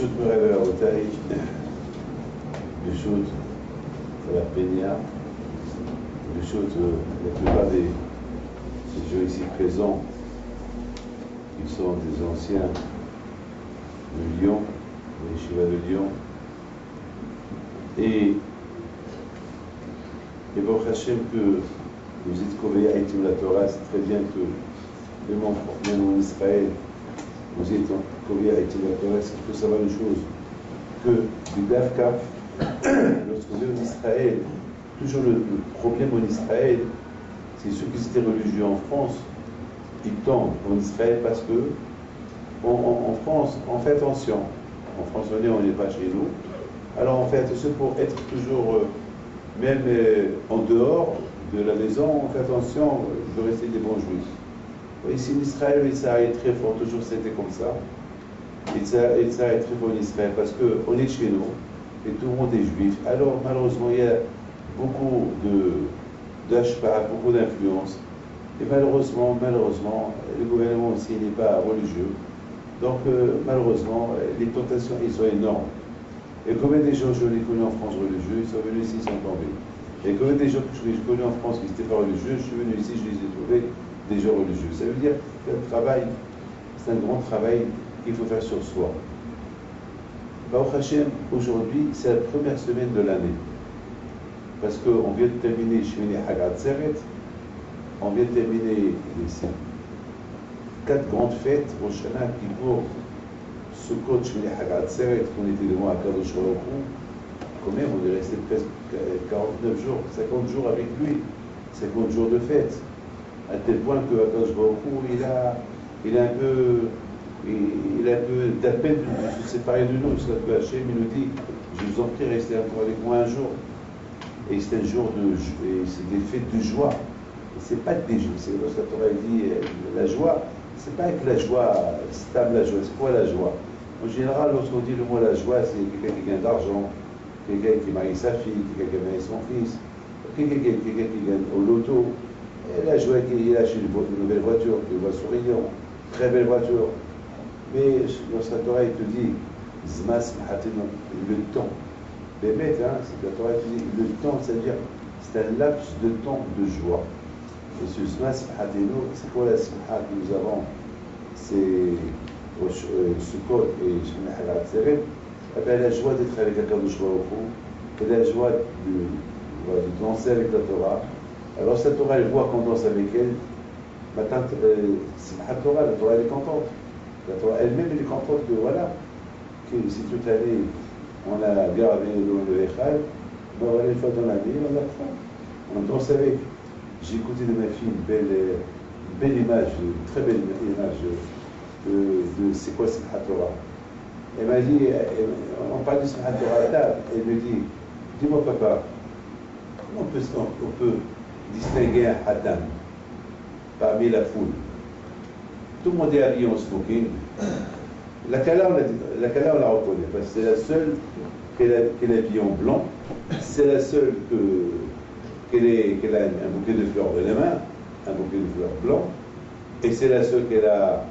Bishut Mereve Rabotai, Bishut Frère Peña, Bishut la plupart des gens ici présents, qui sont des anciens de Lyon, des Yeshiva de Lyon, et Baruch Hashem que vous êtes Kovea Etim la Torah, c'est très bien que même en Israël, vous êtes Kovea Etim la Torah, c'est qu'il faut savoir une chose, que du Davka, lorsqu'on est en Israël, toujours le problème en Israël, c'est ceux qui étaient religieux en France, ils tombent en Israël parce que en France, on fait attention. En France, on n'est pas chez nous. Alors on fait attention pour être toujours, même en dehors de la maison, on fait attention de rester des bons juifs. Ici en Israël, il s'arrête très fort, toujours c'était comme ça. Il s'arrête très fort en Israël parce qu'on est chez nous et tout le monde est juif. Alors malheureusement, il y a beaucoup d'ashpa, beaucoup d'influence. Et malheureusement, le gouvernement aussi n'est pas religieux. Donc malheureusement, les tentations, ils sont énormes. Et combien de gens je l'ai connus en France religieux, ils sont venus ici, ils sont tombés. Et combien de gens que je l'ai connus en France qui n'étaient pas religieux, je suis venu ici, je les ai trouvés des gens religieux. Ça veut dire que le travail, c'est un grand travail qu'il faut faire sur soi. Baruch Hashem, aujourd'hui, c'est la première semaine de l'année. Parce qu'on vient de terminer Shmini Hagat Seret, on vient de terminer les 4 grandes fêtes, Rosh Hashanah, Kippour, Sukkot, Shmini Hagat Seret, qu'on était devant à Kadosh Baruch Hu. Quand même, on est resté presque 49 jours, 50 jours avec lui, 50 jours de fête. À tel point que Kadosh Baruch Hu, il a un peu de peine de se séparer de nous. Parce que Hachem, il nous dit, je vous en prie, restez encore avec moi un jour. Et c'est un jour c'est des fêtes de joie. Et c'est pas des jours, c'est lorsque la Torah dit la joie, c'est pas avec la joie, stable la joie, c'est quoi la joie? En général, lorsqu'on dit le mot la joie, c'est quelqu'un qui gagne d'argent, quelqu'un qui marie sa fille, quelqu'un qui marie son fils, quelqu'un qui gagne au loto. Et la joie qu'il achète une nouvelle voiture, qu'il voit souriant, très belle voiture. Mais lorsque la Torah te dit Zmas Mahateno, le temps. Les maîtres, c'est la Torah qui dit le temps, c'est-à-dire c'est un laps de temps de joie. Et ce Zmas Mahateno, c'est quoi la simha que nous avons? C'est Sukkot et Shmini Hagat Seret. La joie d'être avec Akadosh Baruch Hu, et la joie de danser avec la Torah. Alors cette Torah, elle voit qu'on danse avec elle. Maintenant, Simchat Torah, la Torah, elle est contente. La Torah elle-même, elle est contente que voilà, que si toute l'année on a gardé le Echal, ben voilà, une fois dans l'année, on apprend. On danse avec. J'ai écouté de ma fille une belle image, une très belle image de c'est quoi Simchat Torah. Elle m'a dit, on parle de Simchat Torah à table, elle me dit, dis-moi papa, comment on peut distinguer un Hatan parmi la foule? Tout le monde est habillé en smoking. La Kala, on la reconnaît, parce que c'est la seule qu'elle est habillée en blanc. C'est la seule qu'elle a un bouquet de fleurs dans les mains, un bouquet de fleurs blanc. Et c'est la seule qu'elle a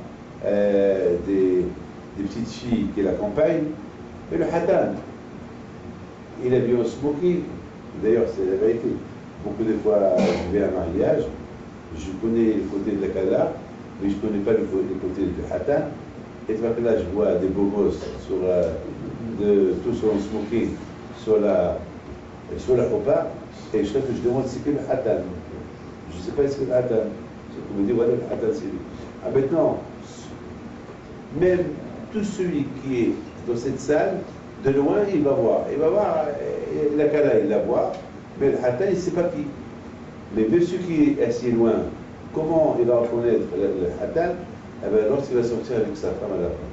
des petites filles qui l'accompagnent. Et le Hatan, il est habillé en smoking. D'ailleurs, c'est la vérité. Beaucoup de fois, je vais à un mariage, je connais le côté de la Kala, mais je ne connais pas le côté du Hatan. Et là, je vois des beaux gosses tous en smoking sur la Chopa, et je demande c'est que le Hatan. Je ne sais pas ce que le Hatan. Je me dis, voilà, le Hatan, c'est lui. Ah, maintenant, même tout celui qui est dans cette salle, de loin, il va voir. Il va voir, la Kala, il la voit, mais le Hatan, il ne sait pas qui. Mais même celui qui est assis loin, comment il va reconnaître le Hatan? Eh bien, lorsqu'il va sortir avec sa femme à la fin.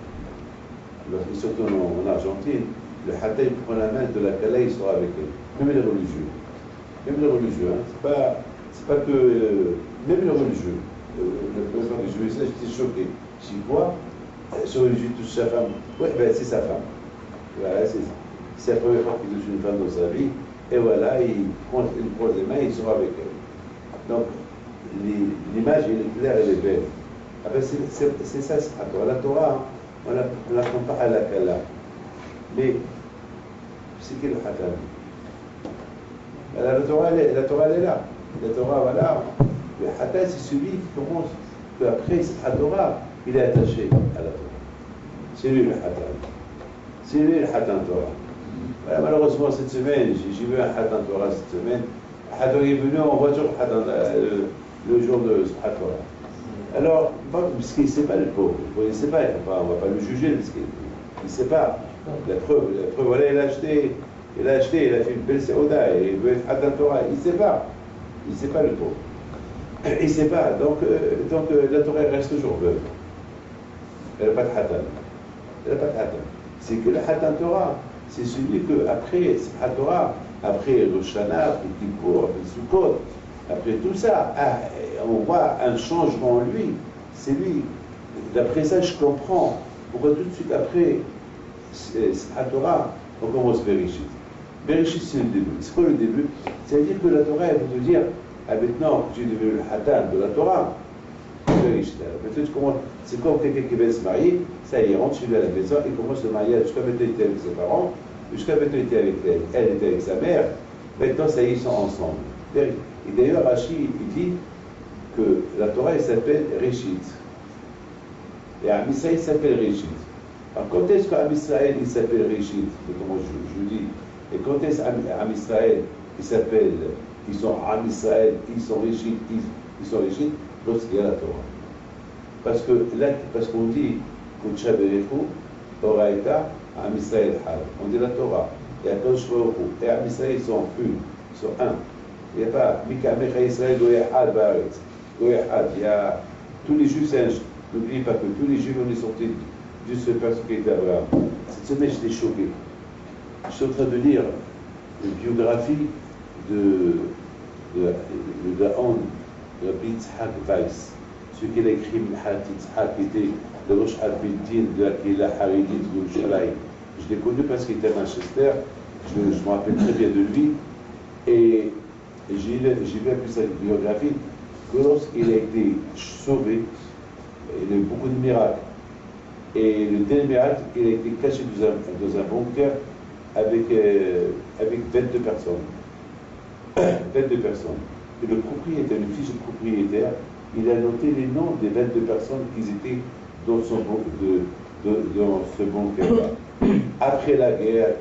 Surtout en Argentine, le Hatan il prend la main de la Kala, il sera avec elle. Même les religieux. Même les religieux, c'est pas que. Même les religieux. La première fois que je vu ça, j'étais choqué. Je dis quoi? Ce religieux touche sa femme. Oui, ben c'est sa femme. Voilà, c'est la première fois qu'il touche une femme dans sa vie. Et voilà, il prend les mains, il sera avec elle. Donc, l'image, elle est claire, elle est belle. Ah ben c'est ça, la Torah, on ne l'apprend pas à la Kala. Mais c'est qui le Hatan? La Torah, elle est là. La Torah, voilà. Le Hatan, c'est celui qui commence, après la Torah, il est attaché à la Torah. C'est lui le Hatan. C'est lui le Hatan Torah. Voilà, malheureusement, cette semaine, j'ai vu un Hatan Torah cette semaine. Hatan est venu en voiture le jour de Simchat Torah. Alors, parce qu'il ne sait pas le pauvre, il ne sait pas, on ne va pas le juger, parce qu'il ne sait pas. La preuve, voilà, il a acheté, il a fait une belle séoda, et il veut être Hatan Torah, il ne sait pas le pauvre. Il ne sait pas, donc la Torah reste toujours veuve. Elle n'a pas de Hatan. C'est que le Hatan Torah, c'est celui que, après Simchat Torah, après Rosh Hashanah, après Kippour, après Sukkot, après tout ça, on voit un changement en lui. C'est lui. D'après ça, je comprends pourquoi tout de suite après Simchat Torah, on commence Bereshit. Bereshit, c'est le début. C'est quoi le début? C'est-à-dire que la Torah, elle veut te dire, maintenant que tu es devenu le Hatan de la Torah, Bereshit. Peut-être c'est comme quelqu'un qui va se marier, ça y est, il rentre chez lui à la maison, il commence le mariage. Jusqu'à maintenant, il était avec ses parents, jusqu'à maintenant, il était avec elle était avec sa mère. Maintenant, ça y est, ils sont ensemble. Et d'ailleurs, Rashi, il dit que la Torah, elle s'appelle Réchit. Et Am Israël s'appelle Réchit. Alors, quand est-ce qu'Am Israël, il s'appelle Réchit? Comment je vous dis? Et quand est-ce qu'Am Israël, il s'appelle, ils sont Am Israël, ils sont Réchit, ils sont Réchit, lorsqu'il y a la Torah. Parce qu'on dit, Kudsha Berechu, Torah Eta, Am Israël Had. On dit la Torah. Et Akadosh Baruch Hu. Et Am Israël, ils sont une, ils sont un. Il n'y a pas Mikamecha Israël Goyahad Baretz. Goyahad. Il y a tous les juifs, n'oubliez pas que tous les juifs, on est sortis du seul personne qui était Abraham. Cette semaine, j'étais choqué. Je suis en train de lire une biographie de Gaon, de Rabbi Yitzhak Weiss, celui qui a écrit Mhat Yitzhak, qui était le Rosh Al-Bindin de la Kehila Haridit de Yerushalayim. Je l'ai connu parce qu'il était à Manchester, je me rappelle très bien de lui, et j'ai vu un peu sa biographie, que lorsqu'il a été sauvé, il a eu beaucoup de miracles. Et le dernier miracle, il a été caché dans un bunker avec 22 personnes. 22 personnes. Et le propriétaire, le fils du propriétaire, il a noté les noms des 22 personnes qui étaient dans ce bunker-là. Après la guerre,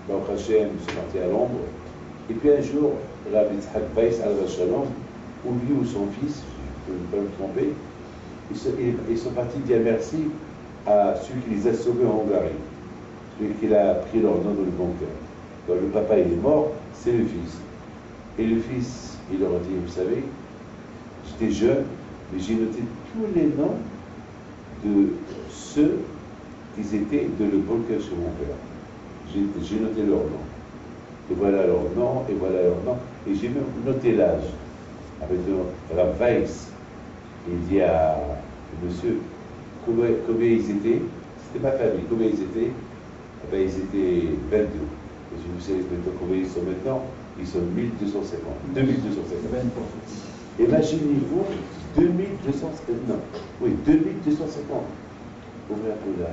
Baruch Hashem, ils sont partis à Londres. Et puis un jour, Rabbi Yitzhak Weiss al-Shalom, ou lui ou son fils, je ne peux pas me tromper, ils sont partis dire merci à celui qui les a sauvés en Hongarie, celui qui a pris leur nom dans le bunker. Donc le papa il est mort, c'est le fils. Et le fils, il leur a dit, vous savez, j'étais jeune, mais j'ai noté tous les noms de ceux qui étaient dans le bunker chez mon père. J'ai noté leur nom. Et voilà leur nom, et voilà leur nom. Et j'ai même noté l'âge. Avec la Weiss, il dit à monsieur combien ils étaient. C'était ma famille, combien ils étaient? Eh bien, ils étaient 22. Et je vous sais maintenant combien ils sont maintenant. Ils sont 1250. 2250. Imaginez-vous 2250. Non, oui, 2250. Ouvrez un peu là.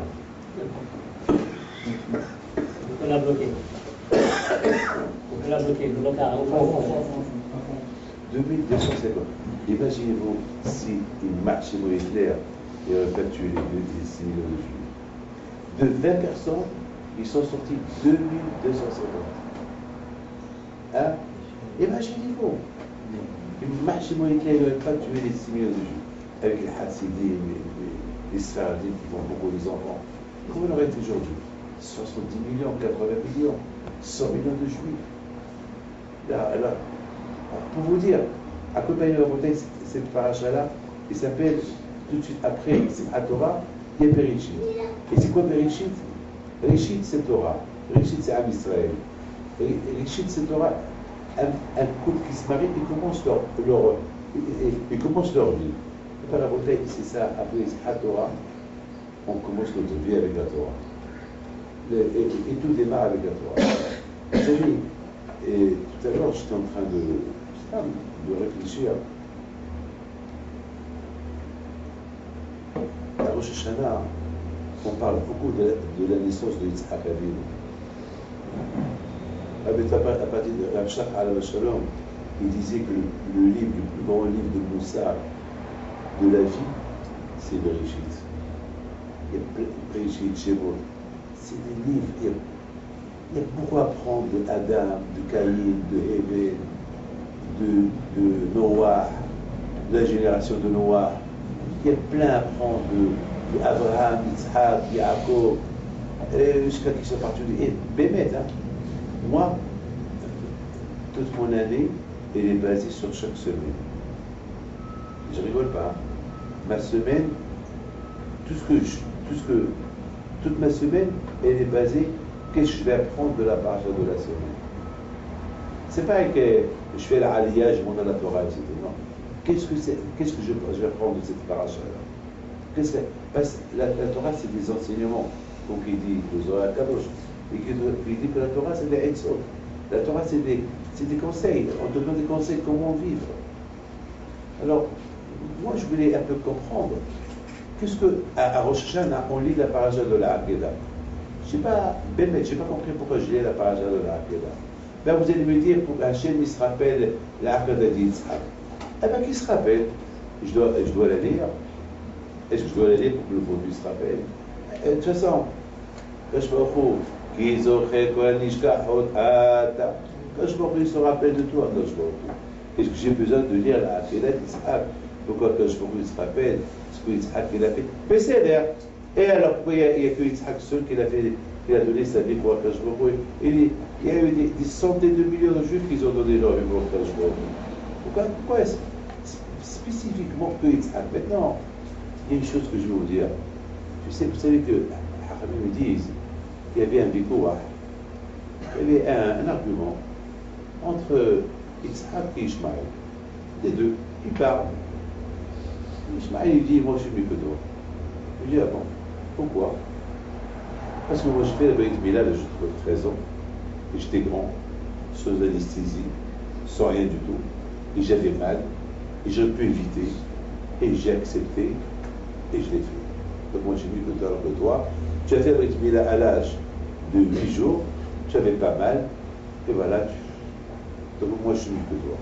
On l'a bloqué. On l'a bloqué, le blocage. 2250. Imaginez-vous si Maximo Hitler aurait pas tué les 6 millions de juifs. De 20 personnes, ils sont sortis 2250. Hein? Imaginez-vous. Maximo Hitler n'aurait pas tué les 6 millions de juifs. Avec les Hassidim, les Sfardim qui font beaucoup des enfants. Comment on aurait été aujourd'hui? 70 millions, 80 millions, 100 millions de juifs. Là, pour vous dire, accompagné de la bouteille, cette paracha-là, il s'appelle tout de suite après, c'est à Torah, il y a Bereshit. Et c'est quoi Bereshit? Bereshit, c'est Torah. Bereshit, c'est Am Israël. Bereshit, c'est Torah. Un couple qui se marie, ils commencent leur vie. Et par la bouteille, c'est ça, après c'est à Torah, on commence notre vie avec la Torah. Et tout démarre avec la Torah. Vous savez, et tout à l'heure, j'étais en train de réfléchir à Rosh Hashanah. on parle beaucoup de la naissance de Yitzhak Avinu. À partir de Rav Shach Alav Shalom, il disait que le plus grand livre de Moussar de la vie, c'est Bereshit. Il y a Bereshit, Shemot. C'est des livres, il y a beaucoup à apprendre de Adam, de Caïn, de Hével, de Noah, de la génération de Noah. Il y a plein à apprendre d'Abraham, Yitzhak, Yaakov, jusqu'à qui sont partis. Et Bémet, hein. Moi, toute mon année, elle est basée sur chaque semaine. Je rigole pas. Hein. Ma semaine, toute ma semaine, elle est basée, qu'est-ce que je vais apprendre de la paracha de la semaine. C'est pas que je fais la aliyah, je monte à la Torah, etc. Non. Qu'est-ce que je vais apprendre de cette paracha-là? Parce que la Torah, c'est des enseignements, comme il dit le Zohar Kadosh, et qu'il dit que la Torah, c'est des Eitzot. La Torah, c'est des conseils. On te donne des conseils comment vivre. Alors, moi, je voulais un peu comprendre. Qu'est-ce que, à Rosh Hashanah, on lit la paracha de la Haggadah. Je n'ai pas compris pourquoi je lis la paracha de la Haggadah. Ben, vous allez me dire, pour Hachem, il se rappelle la Haggadah d'Yitzhak. Eh bien, qui se rappelle? Je dois la lire. Est-ce que je dois la lire pour que le produit se rappelle? De toute façon, Kadosh Baruch Hu, Ki zocher kol nishkachot ata. Kadosh Baruch Hu, il se rappelle de toi, Kadosh Baruch Hu. Est-ce que j'ai besoin de lire la Haggadah d'Yitzhak? Pourquoi Kadosh Baruch Hu, il se rappelle ce que Yitzhak il a fait? Mais c'est l'air. Et alors, pourquoi il n'y a que Yitzhak seul qui a donné sa vie pour Kadosh Baruch Hu? Il y a eu des centaines de millions de juifs qui ont donné leur vie pour Kadosh Baruch Hu. Pourquoi spécifiquement que Yitzhak? Maintenant, il y a une chose que je vais vous dire. Vous savez que les Hachamim me disent qu'il y avait un vikouah, il y avait un argument entre Yitzhak et Ishmaël. Les deux, ils parlent. Ishmaël, il dit, moi je suis mieux que toi. Je dis, ah bon, pourquoi? Parce que moi je fais la Beit Mila, là, je 13 ans, et j'étais grand, sans anesthésie, sans rien du tout, et j'avais mal, et j'aurais pu éviter, et j'ai accepté, et je l'ai fait. Donc moi j'ai mieux que toi, alors que toi, tu as fait la Beit Mila à l'âge de 8 jours, tu avais pas mal, et voilà, donc moi je suis mieux que toi.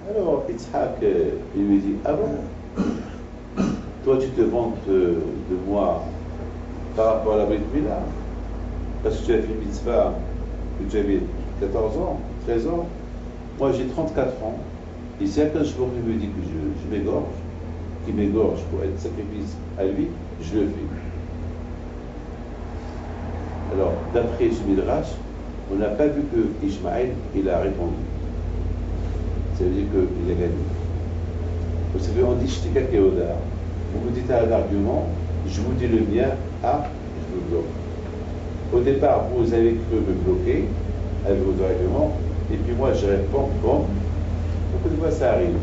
Alors Yitzhak, il lui dit, ah bon, toi tu te vantes de moi par rapport à la Brit Mila, parce que tu as fait mitzvah, que tu avais 14 ans, 13 ans, moi j'ai 34 ans, et si un jour il me dit que je m'égorge, qu'il m'égorge pour être sacrifice à lui, je le fais. Alors, d'après ce Midrash, on n'a pas vu que Ishmaël, il a répondu. Ça veut dire qu'il a gagné. Vous savez, on dit Shtika Keodar. Vous dites un argument, je vous dis le mien, je vous bloque. Au départ, vous avez cru me bloquer avec vos arguments, et puis moi je réponds bon. Beaucoup de fois ça arrive.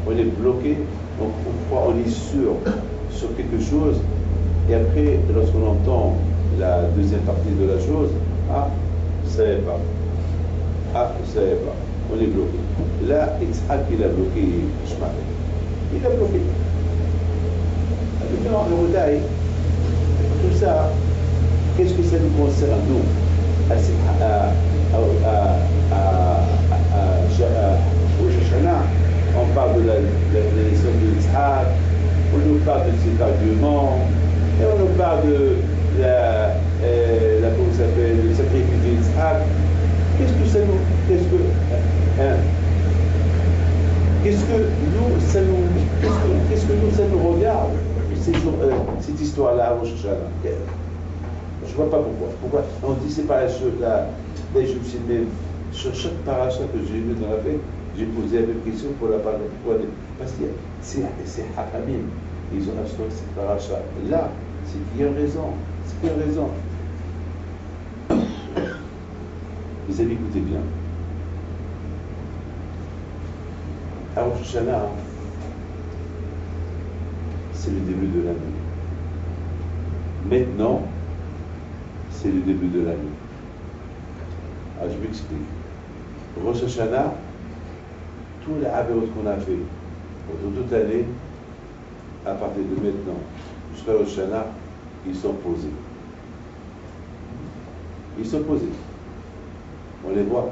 On est bloqué, donc on croit, on est sûr sur quelque chose, et après, lorsqu'on entend la deuxième partie de la chose, je ne savais pas. Je ne savais pas. On est bloqué. Là, Yitzhak, il a bloqué Ishmael. Il a bloqué. Maintenant, le Rodaï, tout ça, qu'est-ce que ça nous concerne, nous, au Shoshana? On parle de la naissance de Yitzhak, on nous parle de ses arguments, et on nous parle de comment ça s'appelle, le sacrifice de Yitzhak. Qu'est-ce que ça nous regarde, cette histoire-là, au Shoshana? Je ne vois pas pourquoi. On dit c'est pas je me suis même, sur chaque paracha que j'ai lu dans la fête, j'ai posé la même question pour la parler. Pourquoi? Parce que c'est Hachamim. Ils ont instauré cette paracha. Là, c'est qu'il y a raison. Les amis, écoutez bien. À Rosh Hashanah, c'est le début de l'année. Maintenant, c'est le début de l'année. Je m'explique. Rosh Hashanah, tous les avérotes qu'on a fait pendant toute l'année, à partir de maintenant, jusqu'à Rosh Hashanah, ils sont posés. Ils sont posés. On les voit.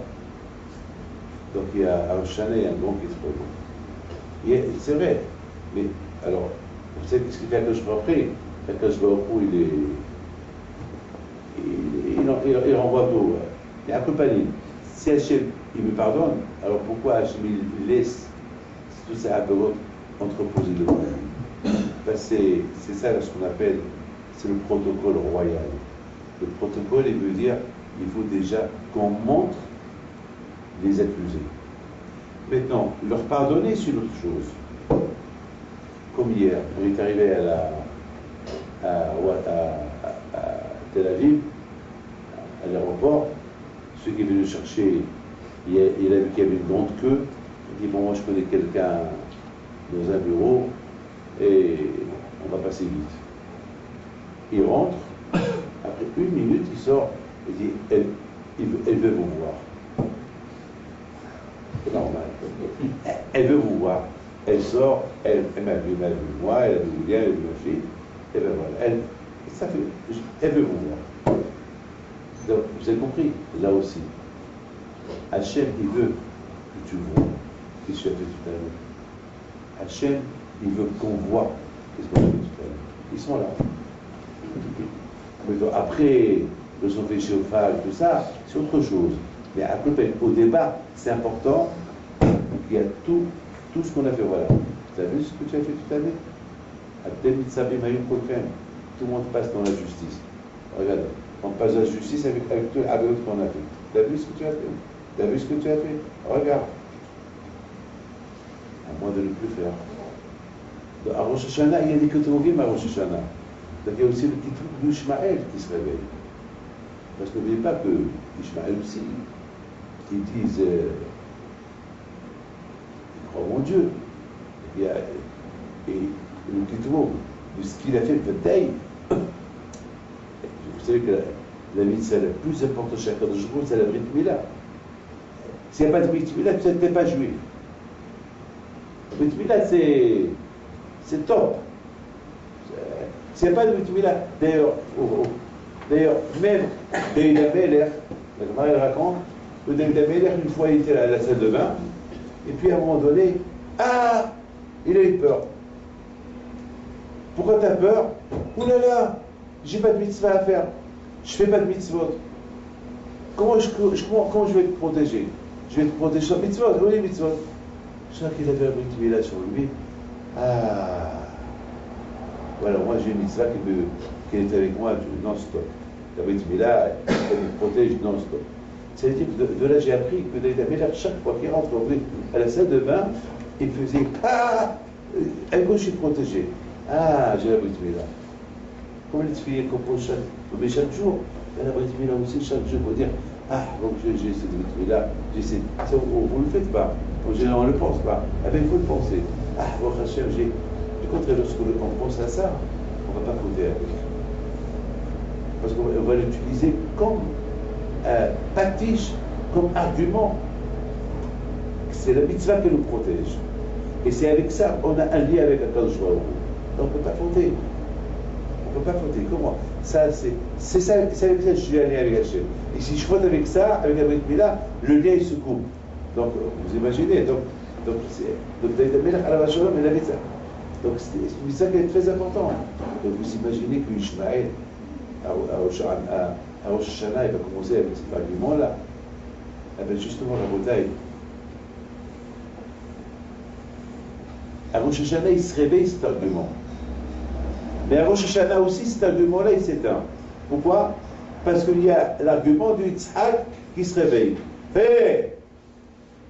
Donc il y a à Rosh Hashanah, il y a un grand qui se pose. C'est vrai. Mais alors, vous savez ce qu'il fait Akadosh Baruch Hu? Akadosh Baruch Hu, il renvoie tout. Il y a un peu panique. Si Hachem, il me pardonne, alors pourquoi Hachem, il laisse tout ça à entreposer devant lui? C'est ça ce qu'on appelle, c'est le protocole royal. Le protocole, il veut dire, il faut déjà qu'on montre les accusés. Maintenant, leur pardonner, c'est une autre chose. Comme hier, on est arrivé à Tel Aviv, à l'aéroport. Ceux qui venaient le chercher, il a vu qu'il y avait une grande queue. Il dit, bon, moi je connais quelqu'un dans un bureau et on va passer vite. Il rentre, après 1 minute, il sort et dit, elle veut vous voir. C'est normal. Elle veut vous voir. Elle sort, elle m'a vu moi, elle a vu William, elle a vu ma fille, et bien voilà, elle veut vous voir. Donc, vous avez compris, là aussi. Hachem, il veut que tu vois ce que tu as fait tout à l'heure. Hachem, il veut qu'on voit ce qu'on a fait tout à l'heure. Ils sont là. Mais donc, après, le son fait chauffage, tout ça, c'est autre chose. Mais à côté, au débat, c'est important qu'il y a tout ce qu'on a fait. Voilà. Tu as vu ce que tu as fait tout à l'heure? Tout le monde passe dans la justice. Regarde, on passe dans la justice avec tout ce qu'on a fait. Tu as vu ce que tu as fait? Tu as vu ce que tu as fait? Regarde. À moins de ne plus faire. Donc, à Rosh Hashanah, il y a des Ketuvim à Rosh Hashanah. Donc il y a aussi le petit truc d'Ishmaël qui se réveille. Parce que n'oubliez pas que Ishmaël aussi, ils disent ils croient en Dieu. Et le Ketuvim, de ce qu'il a fait, peut-être. Vous savez que la mitzvah la plus importante chez Akadosh Baruch Hu, c'est la Brit Mila. S'il n'y a pas de Brit Mila, tu n'es pas juif. La Brit Mila, c'est top. S'il n'y a pas de Brit Mila, d'ailleurs, même David Ameler, la Gemara elle raconte, que David Ameler, une fois, il était à la salle de bain, et puis à un moment donné, il a eu peur. Pourquoi tu as peur? Ouh là là, j'ai pas de mitzvah à faire. Je fais pas de mitzvot. Comment je vais te protéger? Je vais te protéger sur mitzvot. Oui, mitzvot. Je sens qu'il avait un brit mila sur lui. Voilà, moi j'ai une mitzvah qui est avec moi non-stop. La brit mila, elle me protège non-stop. C'est-à-dire que de là j'ai appris que David Ameler, chaque fois qu'il rentre à la salle de bain, il faisait à gauche je suis protégé. J'ai la brit mila. Comme les filles composent chaque jour, la brit mila aussi chaque jour pour dire donc j'ai cette brit mila, vous ne le faites pas, on ne le pense pas. Eh bien il faut le penser. Bon Hachem, du contraire, lorsqu'on pense à ça, on ne va pas fauter avec. Parce qu'on va l'utiliser comme pastiche, comme argument. C'est la mitzvah qui nous protège. Et c'est avec ça qu'on a un lien avec Akadosh Baruch Hu. Donc on ne peut pas fauter. On ne peut pas fauter. Comment? Ça, c'est avec ça que je suis allé avec Hachem. Et si je faute avec ça, avec la Brit Mila, le lien il se coupe. Donc vous imaginez, donc David Ameler à la Vachalom, il avait ça. Donc c'est ça qui est très important. Donc vous imaginez que Ishmaël, à Rosh Hashanah, il va commencer avec cet argument-là. Eh bien justement, la bataille. À Rosh Hashanah, il se réveille cet argument. Mais à Rosh Hashanah aussi, cet argument-là, il s'éteint. Pourquoi? Parce qu'il y a l'argument du Yitzhak qui se réveille. Hé,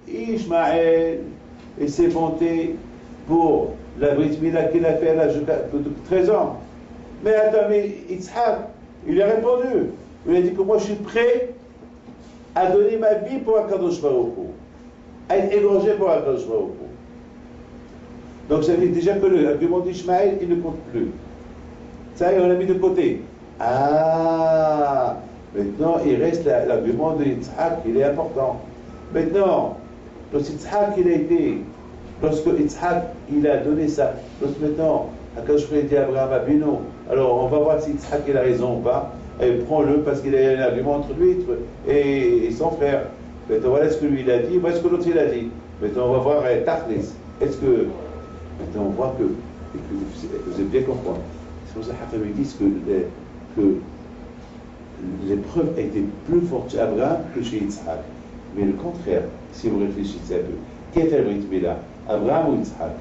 Ishmaël et ses bontés pour la Brit Mila qu'il a fait à l'âge de 13 ans. Mais attends, mais Yitzhak, il a répondu. Il a dit que moi je suis prêt à donner ma vie pour Akadosh Baruch Hu, à être égorgé pour Akadosh Baruch Hu. Donc ça veut dire déjà que l'argument d'Ishmaël, il ne compte plus. Ça, on l'a mis de côté. Maintenant, il reste l'argument de Yitzhak, il est important. Maintenant, lorsque Yitzhak, il a donné ça, lorsque maintenant, Quand je dit à Abraham Abino, alors on va voir si Yitzhak il a raison ou pas, et prends-le parce qu'il y a un argument entre lui et son frère. Maintenant, voilà ce que lui il a dit, voilà ce que l'autre il a dit. Maintenant, on va voir Tachlis. Est-ce que. Maintenant, on voit que vous avez bien compris. C'est pour ça que ils disent que l'épreuve a été plus forte chez Abraham que chez Yitzhak. Mais le contraire, si vous réfléchissez un peu, qui a fait le rythme là, Abraham ou Yitzhak?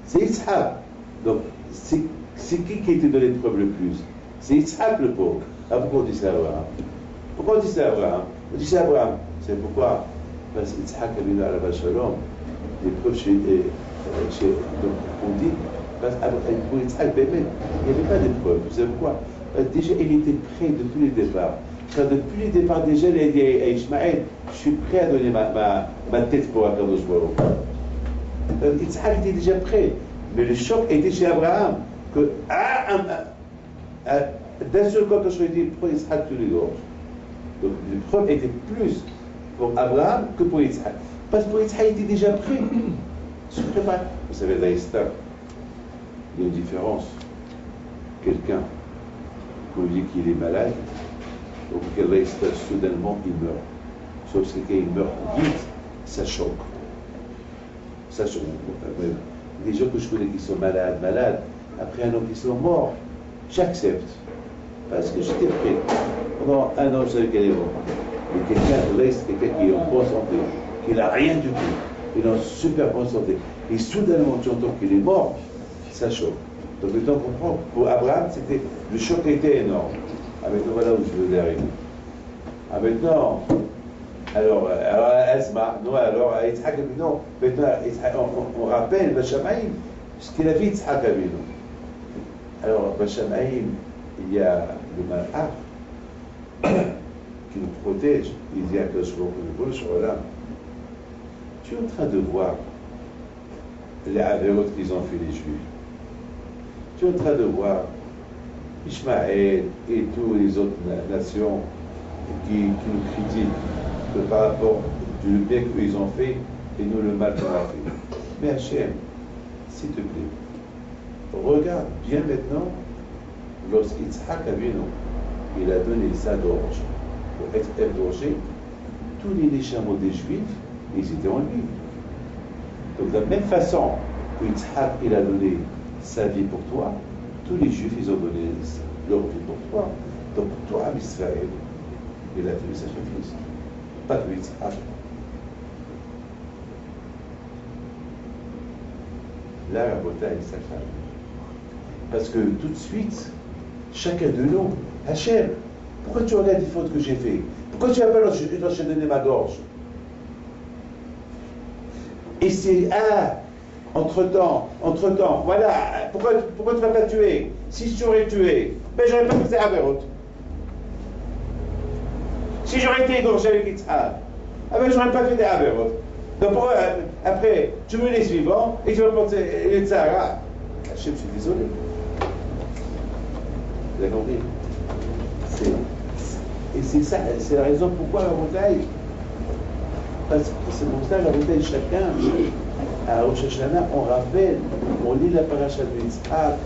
C'est Yitzhak. Donc, c'est qui était dans l'épreuve le plus? C'est Yitzhak le pauvre. Ah, pourquoi on dit ça à Abraham? Pourquoi on dit ça à Abraham? On dit ça à Abraham. C'est pourquoi? Parce que Yitzhak a vu à la Shalom, l'épreuve donc on dit, parce que pour Yitzhak, il n'y avait pas d'épreuve. Vous savez pourquoi? Déjà, il était prêt depuis le départ. Quand depuis le départ, déjà, il a dit à Ishmaël, je suis prêt à donner ma tête pour Akadosh Baruch. Yitzhak était déjà prêt. Mais le choc était chez Abraham. Que, d'un seul coup, quand je lui ai dit, pour Yitzhak, tous les gorges. Donc, l'épreuve était plus pour Abraham que pour Yitzhak. Parce que pour Yitzhak, il était déjà prêt. Se prépare. Vous savez, dans l'Islam, il y a une différence. Quelqu'un, qu'on dit qu'il est malade, ou que l'Islam, soudainement, il meurt. Sauf que quand il meurt vite, ça choque. Ça choque. Les gens que je connais qui sont malades, après un an qui sont morts, j'accepte. Parce que j'étais prêt. Pendant un an, je savais qu'elle est morte. Mais quelqu'un qui est en bonne santé, qui n'a rien du tout, il est en super bonne santé, et soudainement tu entends qu'il est mort, ça choque. Donc maintenant on comprend, pour Abraham, le choc était énorme. Ah maintenant voilà où je veux arriver. Ah maintenant, alors Asma, non, alors Yitzhak Abino, maintenant on rappelle Bachamaïm, ce qu'il a vu Yitzhak Abino. Alors Bachamaïm, il y a le Malach qui nous protège, il dit à Kashmir, tu es en train de voir les avérotes qu'ils ont fait les Juifs. Tu es en train de voir Ishmaël et toutes les autres nations qui nous critiquent par rapport du bien qu'ils ont fait et nous le mal qu'on a fait. Mais Hachem, s'il te plaît, regarde bien maintenant, lorsqu'Yitzhak Avinu, il a donné sa gorge pour être égorgé, tous les néchameaux des Juifs, ils étaient en lui. Donc de la même façon que Yitzhak, il a donné sa vie pour toi, tous les Juifs, ils ont donné leur vie pour toi. Donc toi, Israël, il a fait le sacrifice. Pas que Yitzhak. Là, la bataille s'acclame. Parce que tout de suite, chacun de nous, Hachem, pourquoi tu regardes les fautes que j'ai faites? Pourquoi tu n'as pas enchaîné ma gorge? Et c'est, entre-temps, voilà, pourquoi tu ne vas pas tuer? Si je t'aurais tué, ben j'aurais pas fait Averot. Si j'aurais été égorgé avec Yitzhak, ben j'aurais pas fait des Averot. Donc pourquoi, après, tu me les suivants et tu vas porter les Tzahara? Hachem, je suis désolé. Vous avez compris? Et c'est ça, c'est la raison pourquoi la bataille. Parce que c'est pour ça la bataille, chacun, à Rosh Hashanah, on rappelle, on lit la paracha de Yitzhak,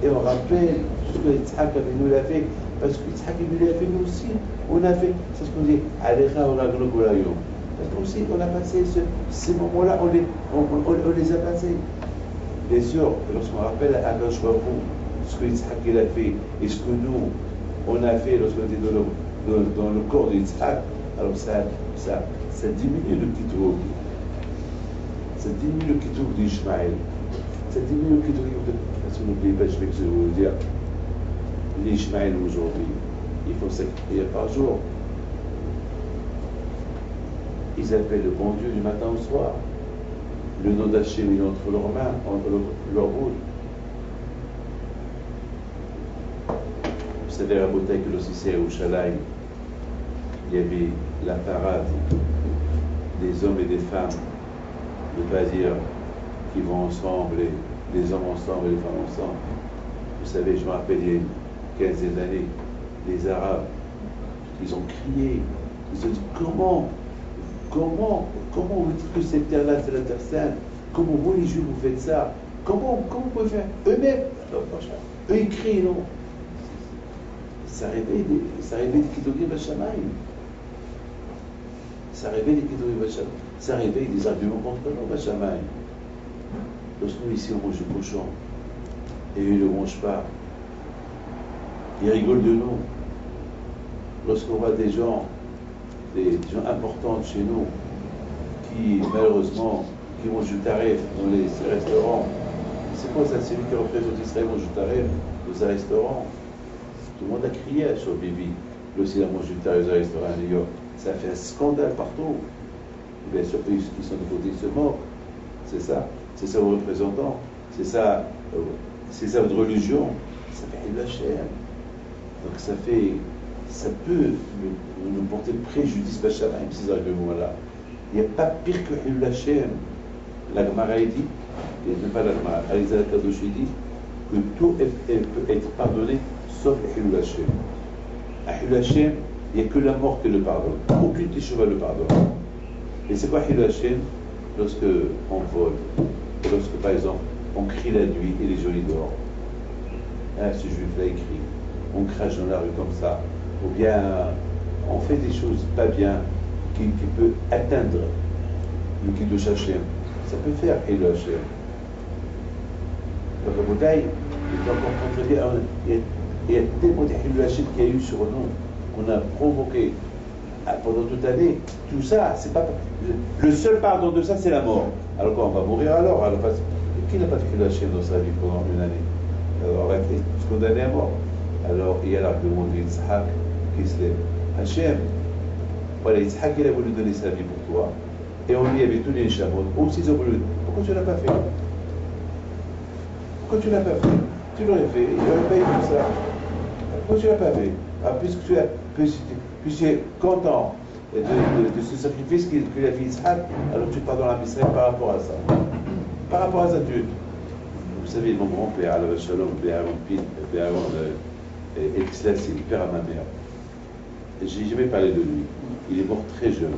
et on rappelle tout ce que Yitzhak avait nous l'a fait, parce que Yitzhak nous l'a fait nous aussi. On a fait, c'est ce qu'on dit, Alecha Oraglo Golayom. Parce qu'on aussi, on a passé ces moments-là, on les a passés. Bien sûr, lorsqu'on rappelle à Akadosh Baruch Hu, ce que Yitzhak il a fait, et ce que nous, on a fait lorsqu'on était dans le corps de Yitzhak, alors ça diminue le kitour. Ça diminue le kitour d'Ishmaël. Ça diminue le kitour de... Parce que n'oubliez pas, je vais vous dire, l'Ishmaël aujourd'hui, il faut sacrifier par jour. Ils appellent le bon Dieu du matin au soir. Le nom d'Hachem est entre leurs mains, entre leurs bouches. Vous savez, à Botaï, que aussi à Yerushalayim, il y avait la parade des hommes et des femmes, ne pas dire qui vont ensemble, les hommes ensemble et les femmes ensemble. Vous savez, je me rappelle il y a une quinzaine d'années, les Arabes, ils ont crié, ils ont dit comment vous dites que cette terre-là, c'est la terre sainte? Comment vous, les Juifs, vous faites ça? Comment vous pouvez faire? Eux-mêmes, eux ils crient, non? Ça réveille des Kidogim Bashamayim. Ça réveille des Kidogim Bashamayim. Ça réveille des arguments contre nous, Bashamayim. Lorsque nous ici on mange du cochon, et eux ne le mangent pas, ils rigolent de nous. Lorsqu'on voit des gens importants chez nous, qui malheureusement, qui mangent du tarif dans les restaurants, c'est quoi ça? C'est lui qui représente Israël mange du tarif dans un restaurant. Tout le monde a crié sur Bibi. Lui aussi, il a mangé du tarif dans un restaurant à New York. Ça fait un scandale partout. Bien sûr, ceux qui sont de côté se moquent. C'est ça vos représentants. C'est ça votre religion. Ça fait une chair. Donc ça peut nous porter préjudice, Bashamayim, ces arguments-là. Il n'y a pas pire que Hilul Hashem. La Gemara dit, et même pas la Gemara, Alizal Kadosh dit que tout peut être pardonné sauf Hilul Hashem. À Hilul Hashem, il n'y a que la mort qui le pardonne. Aucune teshuva le pardonne. Et c'est quoi Hilul Hashem? Lorsque on vole, lorsque par exemple on crie la nuit et les jolis dehors. Ce juif-là écrit, on crache dans la rue comme ça, ou bien on fait des choses pas bien qui peut atteindre le Kiddush Hashem. Ça peut faire Hilul Hashem. Donc la bouteille, il y a tellement de Hilul Hashem qu'il y a eu sur nous, qu'on a provoqué pendant toute l'année. Tout ça, c'est pas. Le seul pardon de ça, c'est la mort. Alors quoi, on va mourir alors? Qui n'a pas fait Hilul Hashem dans sa vie pendant une année? Alors on va être condamné à mort. Alors il y a l'argument de Yitzhak qui se lève. Hashem, voilà, Yitzhak il a voulu donner sa vie pour toi. Et on y avait tous les chameaux. Aussi ils ont voulu. Pourquoi tu ne l'as pas fait? Pourquoi tu ne l'as pas fait? Tu l'aurais fait, il n'aurait pas eu tout ça. Pourquoi tu ne l'as pas fait? Puisque tu es content de ce sacrifice qu'il a fait Yitzhak, alors tu pardonnes à Israël par rapport à ça. Par rapport à ça, vous savez, mon grand-père, Alav Shalom, Béharon Exlel, c'est le père à ma mère. Je n'ai jamais parlé de lui. Il est mort très jeune,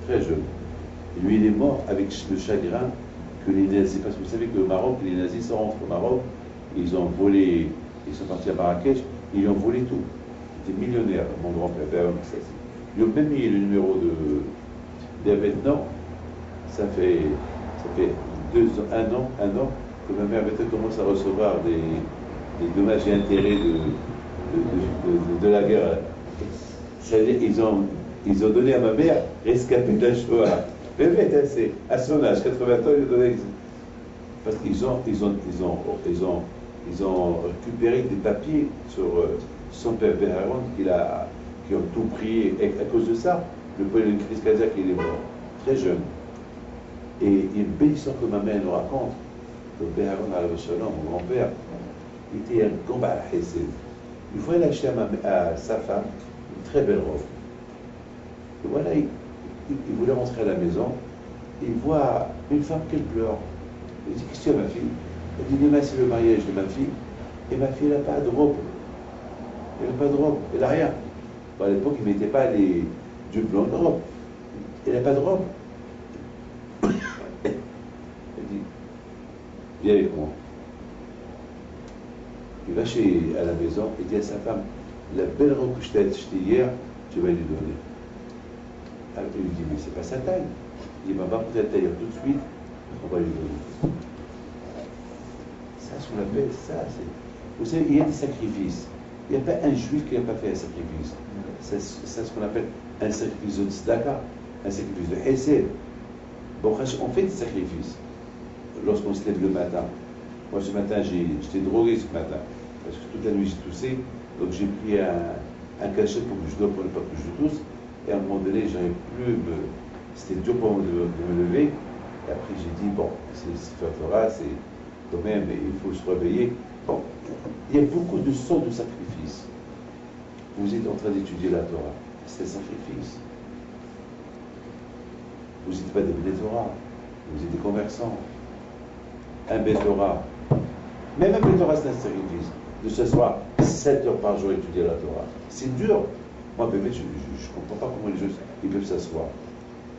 très jeune. Et lui, il est mort avec le chagrin que les nazis, parce que vous savez qu'au Maroc, les nazis sont rentrés au Maroc, ils ont volé, ils sont partis à Marrakech, ils ont volé tout. Il était millionnaire, mon grand-père, Béharon Exlel. Ils ont même mis le numéro de maintenant, ça fait un an, que ma mère commence à recevoir des dommages et intérêts de la guerre. C'est-à-dire ils ont donné à ma mère rescapé de la Shoah. Bébé, c'est à son âge, 80 ans, ils ont donné. Parce qu'ils ont récupéré des papiers sur son père Béharon qui ont tout pris. Et à cause de ça, le premier d'une crise cardiaque, il est mort, très jeune. Et il est bénissant que ma mère nous raconte que Béharon, mon grand-père, était un combat à Hesed. Une fois, il a acheté à sa femme une très belle robe. Et voilà, il voulait rentrer à la maison, et il voit une femme qui pleure. Il dit, qu'est-ce qu'il y a, ma fille? Elle dit, demain, c'est le mariage de ma fille, et ma fille, elle n'a pas de robe. Elle n'a pas de robe, elle n'a rien. Bon, à l'époque, ils ne mettaient pas du blanc de robe. Elle n'a pas de robe. Elle dit, viens avec moi. Il va à la maison et dit à sa femme, la belle robe que je t'ai achetée hier, tu vas lui donner. Alors il lui dit, mais c'est pas sa taille. Il dit, va peut-être tailler tout de suite, on va lui donner. Ça, ce qu'on appelle, vous savez, il y a des sacrifices. Il n'y a pas un juif qui n'a pas fait un sacrifice. C'est ce qu'on appelle un sacrifice de tzedaka, un sacrifice de hesed. Bon, on fait des sacrifices lorsqu'on se lève le matin. Moi, ce matin, j'étais drogué ce matin, parce que toute la nuit, j'ai toussé. Donc, j'ai pris un cachet pour que je dors, pour ne pas que je tousse. Et à un moment donné, j'avais plus. C'était dur pour moi de me lever. Et après, j'ai dit, bon, c'est faire Torah, c'est quand même, il faut se réveiller. Bon, il y a beaucoup de sortes de sacrifices. Vous êtes en train d'étudier la Torah, c'est un sacrifice. Vous n'êtes pas des Bnei Torah, vous êtes des commerçants. Un Bnei Torah, même un Bnei Torah, c'est un sacrifice. De s'asseoir 7 heures par jour à étudier la Torah. C'est dur. Moi, bébé, je ne comprends pas comment les gens ils peuvent s'asseoir.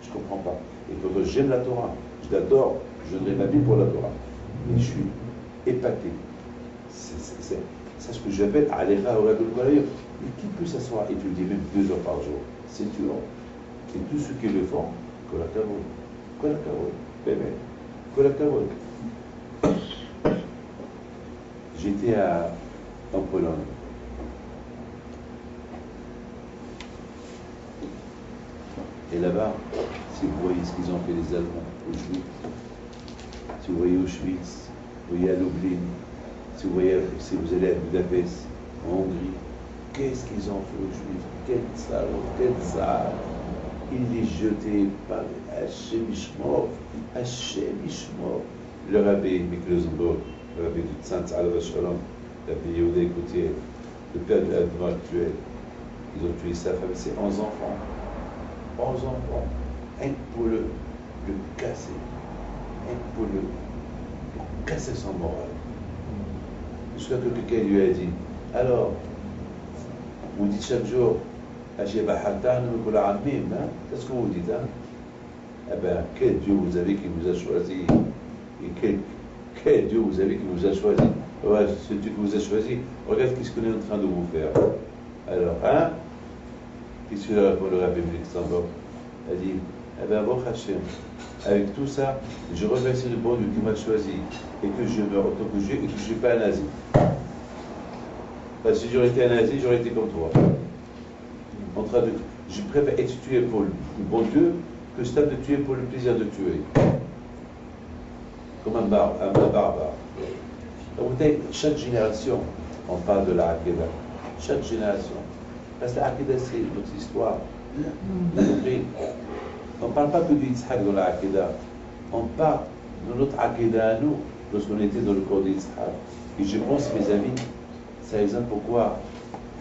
Je ne comprends pas. Et pourtant, j'aime la Torah, je l'adore, je donnerai ma vie pour la Torah. Mais je suis épaté. C'est ce que j'appelle Aléra au Rabbi Kolayim. Et qui peut s'asseoir et étudier même 2 heures par jour? C'est dur. Et tous ceux qui le font, Kolakavod. Kolakavod. Bébé. Kolakavod. J'étais en Pologne. Et là-bas, si vous voyez ce qu'ils ont fait les Allemands, Auschwitz, si vous voyez Auschwitz, vous voyez à Lublin, si vous allez à Budapest, en Hongrie, qu'est-ce qu'ils ont fait aux Juifs? Quel salaud, quel sale! Ils les jetaient par Hachem Ishmor, le rabbi Miklosenburg, le rabbi de Tzantz Alav Shalom, le rabbi Yehuda Koutier, le père de l'Admor actuel. Ils ont tué sa femme, c'est 11 enfants. 11 enfants, un pour le casser, un pour le casser son moral. Jusqu'à que quelqu'un lui a dit, alors, vous dites chaque jour, c'est ce que vous dites, hein? Eh bien, quel Dieu vous avez qui vous a choisi? Et quel Dieu vous avez qui vous a choisi? Ouais, ce Dieu qui vous a choisi, regarde ce qu'on est en train de vous faire. Alors, hein? Qu'est-ce que le rabbi Luxembourg a dit? Eh bien, bon Hachem, avec tout ça, je remercie le bon Dieu qui m'a choisi et que je meurs en tant que Dieu et que je ne suis pas un nazi. Parce que si j'aurais été un nazi, j'aurais été comme toi. Je préfère être tué pour le bon Dieu que stable de tuer pour le plaisir de tuer. Comme un barbare. Donc, vous savez, chaque génération, on parle de la Hakeda. Chaque génération. Parce que la Hakeda, c'est notre histoire. On ne parle pas que du Yitzhak dans la Hakeda. On parle de notre Hakeda à nous, lorsqu'on était dans le corps d'Yitzhak. Et je pense, mes amis, c'est l'exemple pourquoi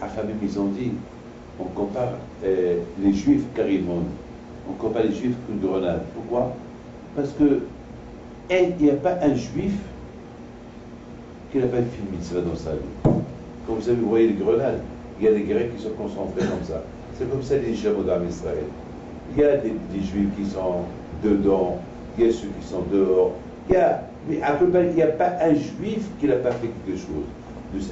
Hachamim, ils ont dit, on compare les Juifs carrément. On compare les Juifs qu'une grenade. Pourquoi? Parce que il n'y a pas un Juif qui n'a pas fait une mitzvah dans sa vie. Quand vous voyez les grenades, il y a des Grecs qui sont concentrés comme ça. C'est comme ça les Jamoudam Israël. Il y a des Juifs qui sont dedans, il y a ceux qui sont dehors. Mais à peu près, il n'y a pas un Juif qui n'a pas fait quelque chose.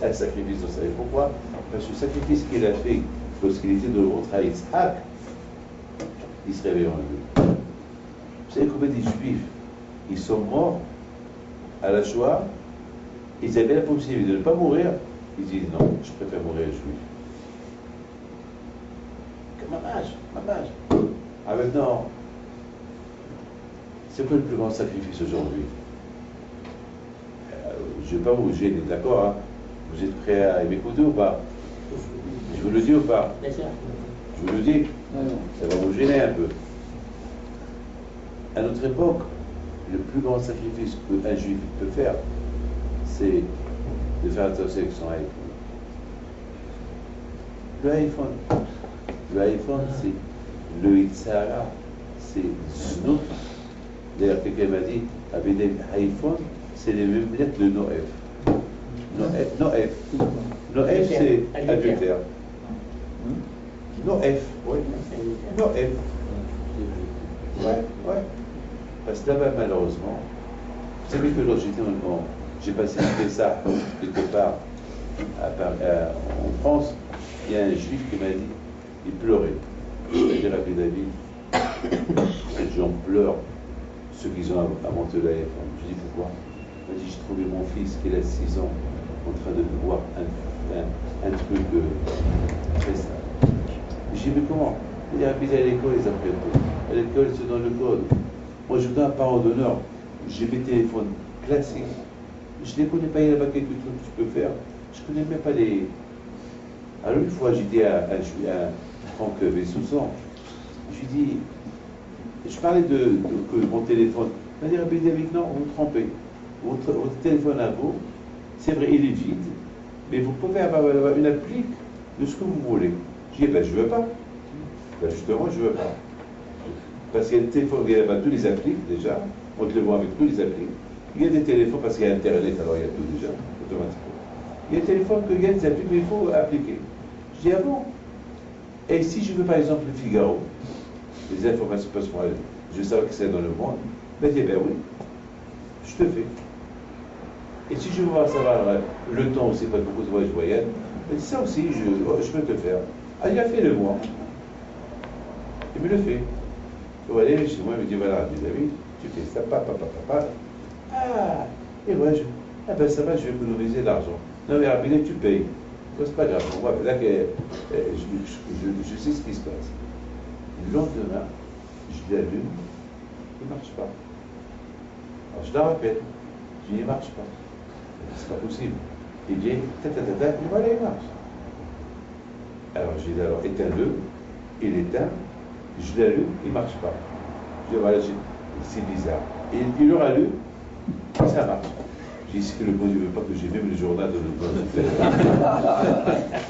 Un sacrifice dans sa vie. Pourquoi? Parce que le sacrifice qu'il a fait lorsqu'il était de l'autre à Yitzhak, il se réveille en lui. Vous savez combien des Juifs, ils sont morts à la Shoah, ils avaient la possibilité de ne pas mourir, ils disent non, je préfère mourir juif. Mamage. Ah maintenant, c'est quoi le plus grand sacrifice aujourd'hui? Je ne vais pas vous gêner, d'accord, hein? Vous êtes prêts à m'écouter ou pas? Je vous le dis ou pas? Bien sûr. Je vous le dis? Ça va vous gêner un peu. À notre époque, le plus grand sacrifice qu'un juif peut faire, c'est de faire attention avec son iPhone. Le iPhone, c'est le Yitzhara, c'est Znout. D'ailleurs, quelqu'un m'a dit, avec des iPhones, c'est les mêmes lettres de Noef. Noef, c'est adultère. Noef. Noef. Ouais. Parce que là-bas, malheureusement, vous savez que lorsque j'ai passé une Pessah quelque part en France, il y a un juif qui m'a dit, il pleurait. C'est-à-dire avec David, les gens pleurent, ceux qui ont inventé l'iPhone. Je dis pourquoi? Il m'a dit, j'ai trouvé mon fils qui a 6 ans en train de voir un truc très sale. J'ai dit, mais comment? Il dit, à l'école, ils apprennent tout. À l'école, c'est dans le code. Moi, je donne un parent d'honneur. J'ai mes téléphones classiques. Je ne les connais pas, il y a là-bas quelques trucs que tu peux faire. Je ne connais même pas les... Alors, une fois, j'ai dit à Franck Vessoussan, je lui dis, je parlais de mon téléphone. Il m'a dit, Rabbi David, non, vous trompez. Votre téléphone à vous, c'est vrai, il est vide, mais vous pouvez avoir une applique de ce que vous voulez. Je dis, ben, je ne veux pas. Ben, justement, je ne veux pas. Parce qu'il y a des téléphones, il y a tous les appliques déjà, on te le voit avec tous les appliques. Il y a des téléphones parce qu'il y a Internet, alors il y a tout déjà, automatiquement. Il y a des téléphones qu'il y a des appliques, mais il faut appliquer. Je dis, ah bon? Et si je veux par exemple le Figaro, les informations parce que moi, je veux savoir que c'est dans le monde, ben, je dis, ben oui, je te fais. Et si je veux savoir le temps aussi, pas beaucoup de voyages voyelles, ça aussi, je peux te le faire. Ah, il a fait le mois. Il me le fait. Il va aller chez moi, il me dit voilà, David, tu fais ça, papa. Ah, et ouais, ah ben ça va, je vais économiser l'argent. Non, mais rapidement, tu payes. C'est pas grave. Moi, là, je sais ce qui se passe. Le lendemain, je l'allume, il ne marche pas. Alors je la rappelle, je dis, il ne marche pas. C'est pas possible. Il dit, et voilà, il marche. Alors j'ai dit, alors éteins-le, il éteint, je l'allume, il ne marche pas. Je dis, voilà, c'est bizarre. Et il le rallume, ça marche. J'ai dit, que le bon Dieu ne veut pas que j'ai même le journal de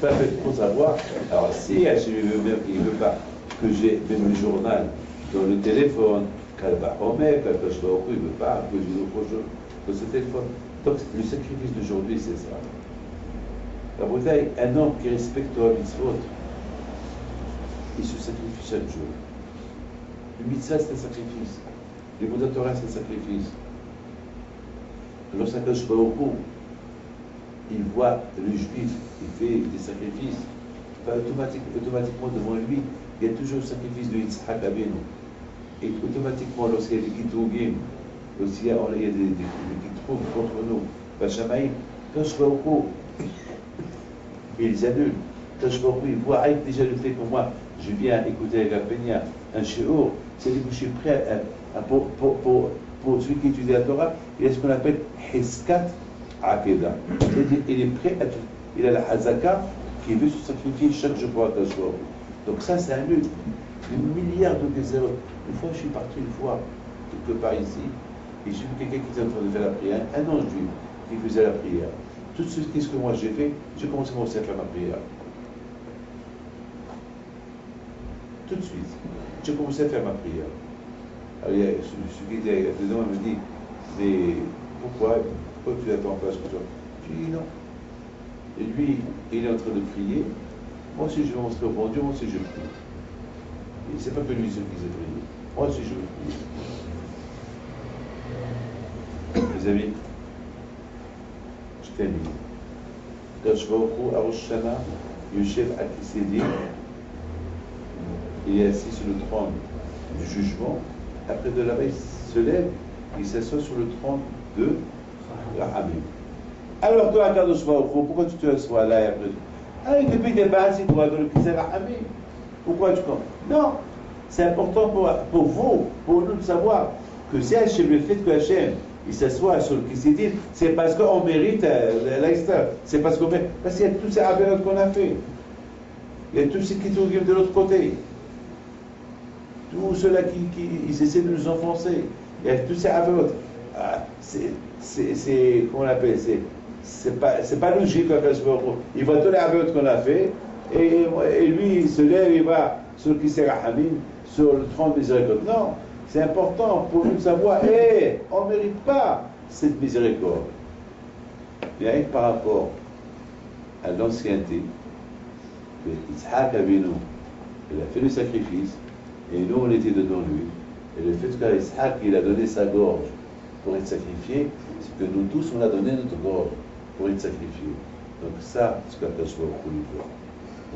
pas fait pour savoir. Alors si il ne veut pas que j'ai même le journal dans le téléphone, il ne veut pas que j'ai autre chose dans ce téléphone. Donc le sacrifice d'aujourd'hui, c'est ça. La bouteille, un homme qui respecte la mitzvot, il se sacrifie chaque jour. Le mitzvah, c'est un sacrifice. Le Bouddha Torah, c'est un sacrifice. Lorsqu'un Kadosh Baruch Hu, il voit le juif, il fait des sacrifices, automatiquement devant lui, il y a toujours le sacrifice de Yitzhak Abinu. Et automatiquement, lorsqu'il y a des Kitugim, lorsqu'il y a des Kitugim contre nous, Bachamaïm, Kadosh Baruch Hu, il les annule. Kadosh Baruch Hu, il voit, déjà le fait que moi, je viens écouter avec la Peña, un shiur, c'est-à-dire que je suis prêt pour celui qui étudie la Torah, il a ce qu'on appelle Hiskat Akeda. C'est-à-dire qu'il est prêt à il a la Hazaka qui veut se sacrifier chaque jour pour Akash Baruch Hu. Donc ça, c'est un lutte. Des milliards de Gezerot. Une fois, je suis parti quelque part ici, et j'ai vu quelqu'un qui était en train de faire la prière, un ange juif qui faisait la prière. Tout de suite, qu'est-ce que moi j'ai fait? J'ai commencé à faire ma prière. Tout de suite, j'ai commencé à faire ma prière. Alors, il y a celui qui était dedans me dit, mais pourquoi tu attends pas ce que toi? Je dis non. Et lui, il est en train de prier. Moi aussi, je vais montrer au bon Dieu, moi aussi, je prie. Et c'est pas que lui seul qui sait prier. Moi aussi, je veux prier. Mes amis, je termine. Kadosh Baruch Hu, Arosh Shana, Yoshev Akisedi, il est assis sur le trône du jugement. Après de là-bas, il se lève, il s'assoit sur le trône de Rahamim. Alors toi, Kadosh Baruch Hu, pourquoi tu te assois là et après? Ah, depuis des bases, il doit donner le Kisei Rahamim. Pourquoi tu comptes? Non, c'est important pour vous, pour nous de savoir que si Hachem, le fait que Hachem, il s'assoit sur le Kisei, c'est parce qu'on mérite l'extérieur. C'est parce qu'il y a tous ces avérotes qu'on a fait. Il y a tous ces qui sont de l'autre côté. Tous ceux-là qui essaient de nous enfoncer. Il y a tous ces avérotes. C'est comment on appelle, c'est pas logique. Il voit tous les avérotes qu'on a fait. Et lui, il se lève, il va sur le Kisei Rahamim, sur le trône de miséricorde. Non, c'est important pour nous de savoir, on ne mérite pas cette miséricorde. Bien que par rapport à l'ancienneté, Yitzhak Avinu, il a fait le sacrifice, et nous, on était dedans lui. Et le fait qu'Yitzhak, il a donné sa gorge pour être sacrifié, c'est que nous tous, on a donné notre gorge pour être sacrifié. Donc ça, c'est ce qu'Akash Baruch Hu voit.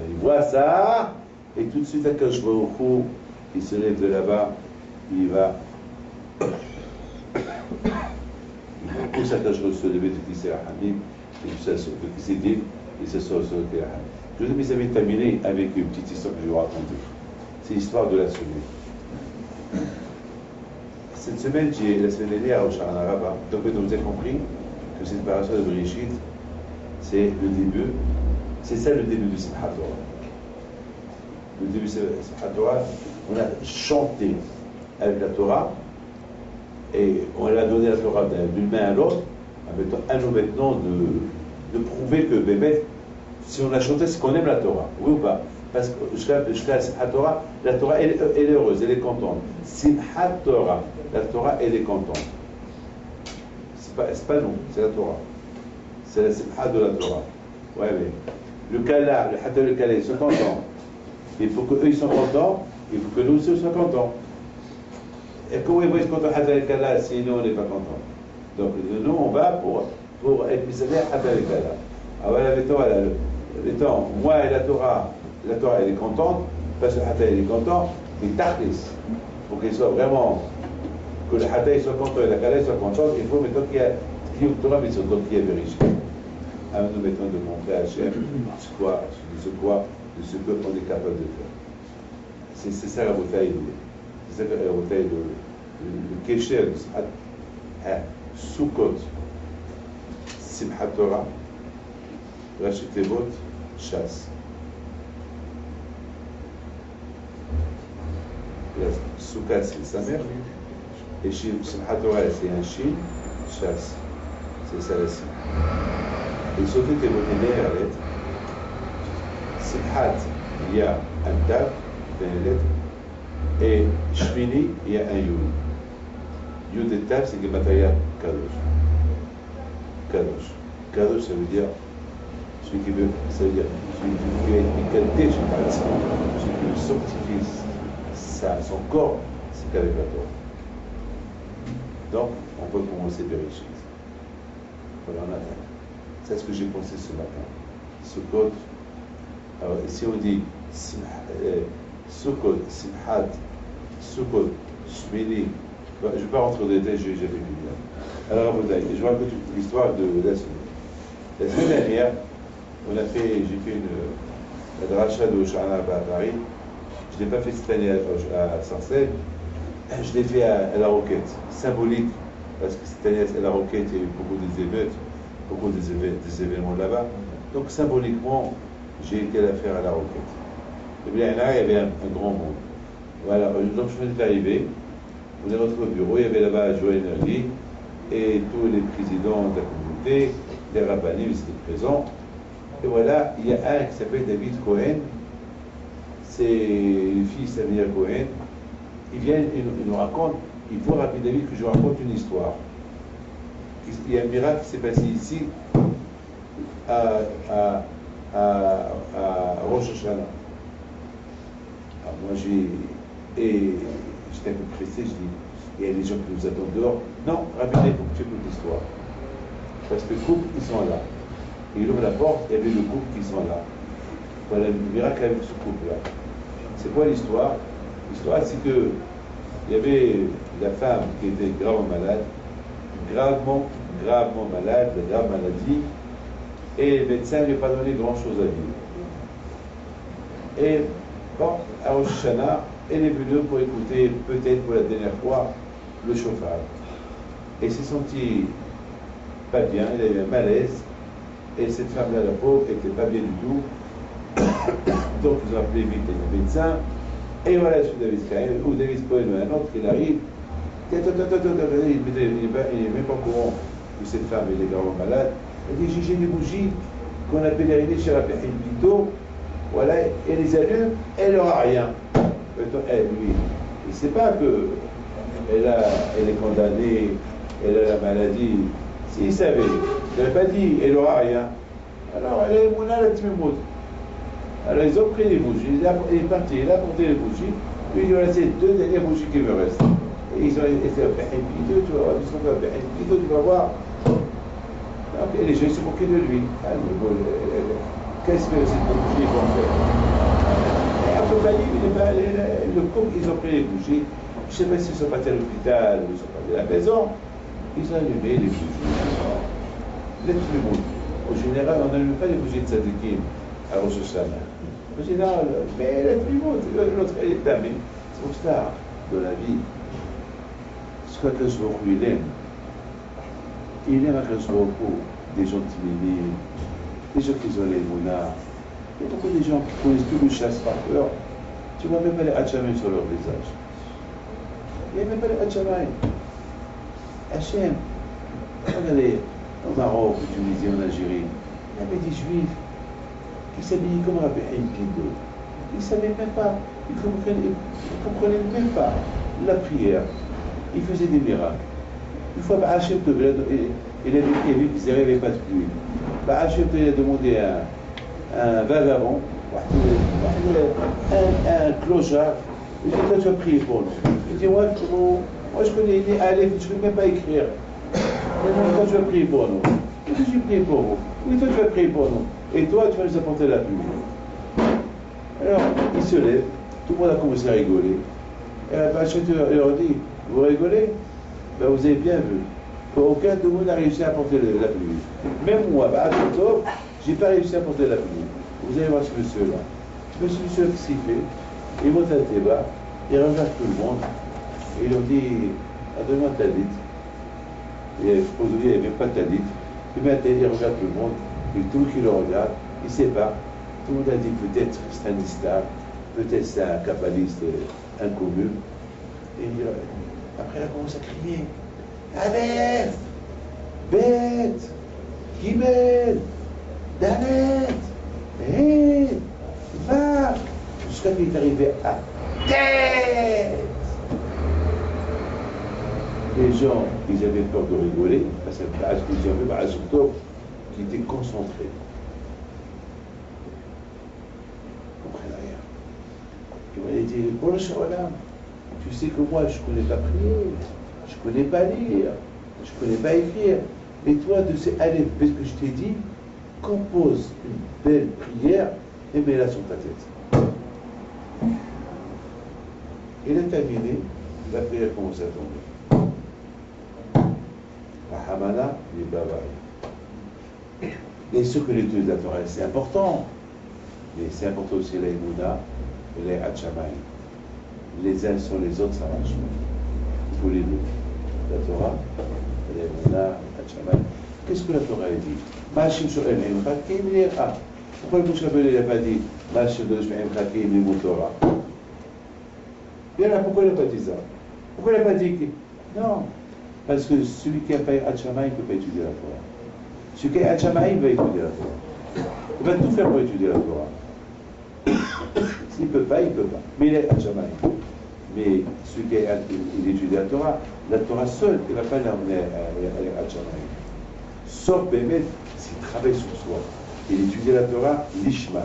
Il voit ça, et tout de suite, Akash Baruch Hu, il se lève de là-bas, il va. Il pousse Akash Baruch Hu se lever de Kisei Rahamim, et il s'est dit, il se sort sur le Kisei Rahamim. Je vous ai mis à terminer avec une petite histoire que je vais vous raconter. C'est l'histoire de la semaine. Cette semaine, la semaine dernière, au Shana Rabbah, donc vous avez compris que cette parasha de Bereshit, c'est le début, c'est ça le début du Simchat Torah. Le début du Simchat Torah, on a chanté avec la Torah, et on a donné la Torah d'une main à l'autre, en mettant un nous maintenant de prouver que bébé, si on a chanté, c'est qu'on aime la Torah, oui ou pas? Parce que jusqu'à Simchat Torah, la Torah, elle est heureuse, elle est contente. Simchat Torah, la Torah, elle est contente. C'est pas nous, c'est la Torah. C'est la Simchat de la Torah. Ouais, mais le Kala, le Hatta le Kala, ils sont contents. Il faut qu'eux, ils soient contents, il faut que nous aussi, soyons contents. Et comment ils vont être contents, Hatta le Kala, si nous, on n'est pas contents? Donc, nous, on va pour pour être misadé à Talikala. Alors le temps, moi et la Torah elle est contente, parce que le Hatta il est content, et Tachlis, pour qu'il soit vraiment, que le Hatta soit content et la Kala soit contente, il faut maintenant qu'il y a Torah, mais surtout qu'il y a vérifié. Alors nous mettons de montrer à Hachem de ce qu'on est capable de faire. C'est ça la bataille. C'est ça la bataille le Kesher de Sukkot, Simchat Torah, Rashi Tevot, chasse. Sukkot c'est sa mère, et Simchat Torah c'est un Shin, chasse. C'est ça la signe. Et surtout que vous tenez la lettre, Simchat, il y a un Tav, une lettre, et Shmini, il y a un Yud. Yud et Tav, c'est Gematria Kadosh. Kadosh. Kadosh, ça veut dire celui qui veut, ça veut dire celui qui veut être égalité, celui qui veut sanctifier son corps, c'est qu'avec la Torah. Donc, on peut commencer Bereshit. Voilà, on attend. C'est ce que j'ai pensé ce matin. Sukkot. Alors, ici on dit Sukkot, Simchat, Sukkot, Shmini. Je ne vais pas rentrer dans les détails, j'ai fait du bien. Alors, je vous raconte l'histoire de la semaine. La semaine dernière, j'ai fait la dracha de Hoshana à Paris. Je ne l'ai pas fait cette année à Sarcelles. Je l'ai fait à la Roquette. Symbolique, parce que cette année à la Roquette, il y a eu beaucoup des événements là-bas. Donc symboliquement, j'ai été la faire à la Roquette. Et bien là, il y avait un grand monde. Voilà, donc je venais d'arriver, on est rentré au bureau, il y avait là-bas Joël Nerli et tous les présidents de la communauté, les rabbinim étaient présents. Et voilà, il y a un qui s'appelle David Cohen, c'est le fils d'Amir Cohen. Il vient, il nous raconte, il faut rappeler David que je vous raconte une histoire. Il y a un miracle qui s'est passé ici, à Rosh Hashanah. Alors moi j'étais un peu pressé, je dis, il y a des gens qui nous attendent dehors. Non, rapidement, il faut que tu écoutes l'histoire. Parce que le couple, ils sont là. Et il ouvre la porte, il y avait le couple qui sont là. Voilà le miracle avec ce couple-là. C'est quoi l'histoire? L'histoire, c'est que il y avait la femme qui était gravement malade, gravement malade, de grave maladie, et le médecin ne lui a pas donné grand-chose à vivre. Et bon, à Rosh Hashanah, elle est venue pour écouter, peut-être pour la dernière fois, le chauffage. Elle s'est sentie pas bien, elle avait un malaise, et cette femme-là, la pauvre, n'était pas bien du tout. Donc ils ont appelé vite les médecins, et voilà, je suis David Cohen, ou David Cohen, ou un autre qui arrive, il n'est même pas au courant que cette femme est gravement malade. Elle dit, j'ai des bougies qu'on a pèlerinées chez Rabbi Bito, voilà, elle les allume, elle n'aura rien. Elle, lui, il ne sait pas qu'elle est condamnée, elle a la maladie. S'il savait, il n'avait pas dit, elle n'aura rien. Alors, elle est mouna la tmimout. Alors, ils ont pris les bougies, il est parti, il a apporté les bougies, puis il lui a laissé 2 dernières bougies qui me restent. Et ils ont été à Bito, tu vas voir, ils sont à Bito, tu vas voir. Donc, les gens se moquaient de lui. Qu'est-ce que cette bougie vont faire? Et après, le couple, ils ont pris les bougies. Je ne sais pas s'ils sont partis à l'hôpital ou ils sont partis à la maison. Ils ont allumé les bougies. Au général, on n'allume pas les bougies de Tzadikim à Rosh Hashanah. En général, mais l'autre, elle est tamée. C'est pour ça, dans la vie, ce qu'Akash Baruch Hu, il aime Akash Baruch Hu, des gens timides, des gens qui ont les mounards. Il y a beaucoup de gens qui connaissent tout le chasse par cœur. Tu ne vois même pas les Hachamim sur leur visage. Il n'y a même pas les Hachamim. Hachem, regardez, au Maroc, en Tunisie, en Algérie, il y avait des juifs qui s'habillaient comme Rabbi Pindo. Ils ne savaient même pas, ils ne comprenaient même pas la prière. Ils faisaient des miracles. Une fois, Hachem, il a vu qu'ils n'arrivaient pas de pluie. Hachem, il a demandé à un vagabond, un clochard, il dit, toi tu vas prier pour nous. Il dit, moi je connais les Aleph, je ne peux même pas écrire. Toi tu vas prier pour nous. Il que j'ai prié pour vous. Oui, toi, tu vas prier pour nous. Et toi, tu vas nous apporter la pluie. Alors, il se lève, tout le monde a commencé à rigoler. Et l'acheteur leur dit, vous rigolez? Ben, vous avez bien vu. Aucun de vous n'a réussi à apporter la pluie. Même moi, à octobre, je n'ai pas réussi à apporter la pluie. Vous allez voir ce monsieur-là. Monsieur, qu'est-ce qu'il fait? Il monte à le débat, il regarde tout le monde, et il leur dit, donne-moi ta dite. Et aujourd'hui, il n'y avait même pas de talit. Il regarde tout le monde, et tout le monde qui le regarde, il ne sait pas. Tout le monde a dit peut-être c'est un istar, peut-être c'est un kabbaliste inconnu. Et après, il a commencé à crier. Aleph, bête, Gimel, Dalet, Hé, va, jusqu'à qu'il est arrivé à tête. Les gens, ils avaient peur de rigoler, parce qu'ils avaient un octobre qui était concentré. Ils ne comprennent rien. Il m'a dit, bon, le Shawalam, tu sais que moi, je ne connais pas prier, je ne connais pas lire, je ne connais pas écrire. Mais toi, de ces Aleph, parce que je t'ai dit, compose une belle prière et mets-la sur ta tête. Il a terminé, la prière commence à tomber. La Hamana, les Bavaï. Bien sûr que l'étude de la Torah, c'est important. Mais c'est important aussi les Mouna et les Hatchamay. Les uns sur les autres, ça marche. Il faut les deux. La Torah, les Mouna, les Hatchamay. Qu'est-ce que la Torah dit? Machim sur Emhem Chakim, il est A. Pourquoi le Moshe Rabbeinu n'a pas dit Machim sur Emhem Chakim, il est Torah? Bien là, pourquoi il n'a pas dit ça? Pourquoi il n'a pas dit que... Non. Parce que celui qui n'a pas Hatchamay, il ne peut pas étudier la Torah. Celui qui a Hatchamay, il va étudier la Torah. Il va tout faire pour étudier la Torah. S'il ne peut pas, il ne peut pas. Mais il est Hatchamay. Mais celui qui étudie la Torah seule, il ne va pas l'emmener à Hatchamay. Sauf Bémet, s'il travaille sur soi. Il étudie la Torah, l'Ishma.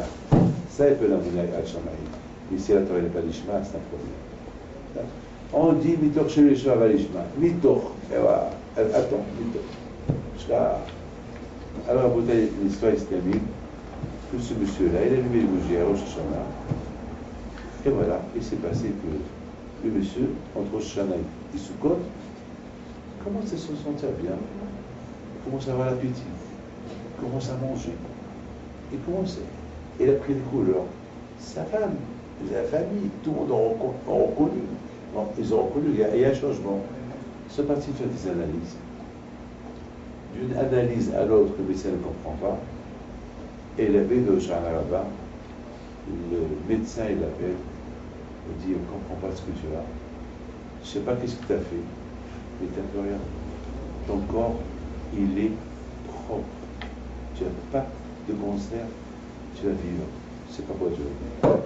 Ça, il peut l'emmener à Hatchamay. Mais si la Torah n'est pas l'Ishma, c'est un problème. On dit Mitoch chez l'Ishma va l'Ishma. Mitoch. Attends, Mitoch. Alors, l'histoire se termine. Que ce monsieur-là, il a allumé les bougies à Rosh Hashanah. Et voilà, il s'est passé que le monsieur, entre Rosh Hashanah et Sukkot, commence à se sentir bien. Il commence à avoir l'appétit. Il commence à manger. Il a pris des couleurs. Sa femme, la famille, tout le monde a reconnu. Non, ils ont reconnu, il y a un changement. Ils sont partis faire des analyses. D'une analyse à l'autre, le médecin ne comprend pas. Et la baie de Shana là-bas, le médecin il l'appelle, il dit, on ne comprend pas ce que tu as. Je ne sais pas qu'est-ce que tu as fait, mais tu n'as plus rien. Ton corps, il est propre. Tu n'as pas de cancer, tu vas vivre. Je ne sais pas quoi tu vas vivre.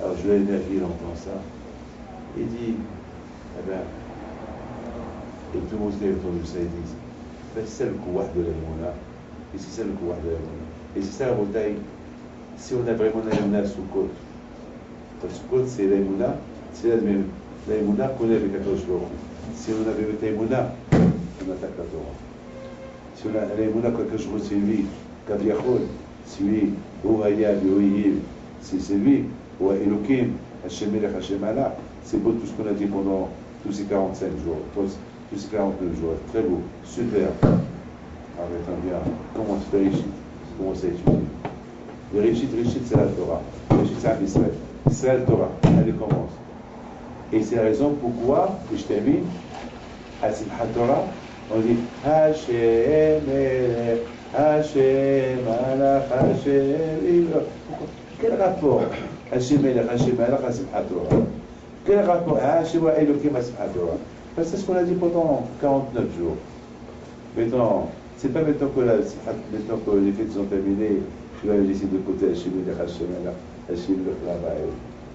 Alors je l'ai énervé, il entend ça. Il dit, eh bien, et tout le monde qui est autour de ça, ils disent, ben, c'est le pouvoir de l'Aïmouna, et c'est ça le pouvoir de l'Aïmouna. Et c'est ça la bataille, si on a vraiment l'Aïmouna sous côte. Parce que côte, c'est l'Aïmouna, c'est l'Aïmouna qu'on est avec Akadosh Baruch Hu. Si on avait l'Aïmouna, on attaque la Torah. Si on a l'Aïmouna qu'Akadosh Baruch Hu, c'est lui, Kaviachol, c'est lui, Ouhaya, Ouhiyim, c'est lui, Ouah Elokim, Hashem Melech, Hashem Allah. C'est beau tout ce qu'on a dit pendant tous ces 45 jours. Tous ces 49 jours, très beau, super. Arrêtons bien, comment tu fais Réchit? Comment ça étudier? Le Réchit, c'est la Torah. Le Réchit, c'est un Israël. C'est la Torah, elle commence. Et c'est la raison pourquoi, et je termine, à Simchat Torah, on dit Hashem Elech, Hashem Malach, Hashem Elech. Quel rapport Hashem Elech, Hashem Malach à Simchat Torah? Quel rapport Hashem Elokim à Simchat Torah? Parce que c'est ce qu'on a dit pendant 49 jours. Maintenant, c'est pas maintenant que les fêtes sont terminées, je vais laisser de côté Hashem Elech, Hashem Malach, Hashem Elech Rabbaï.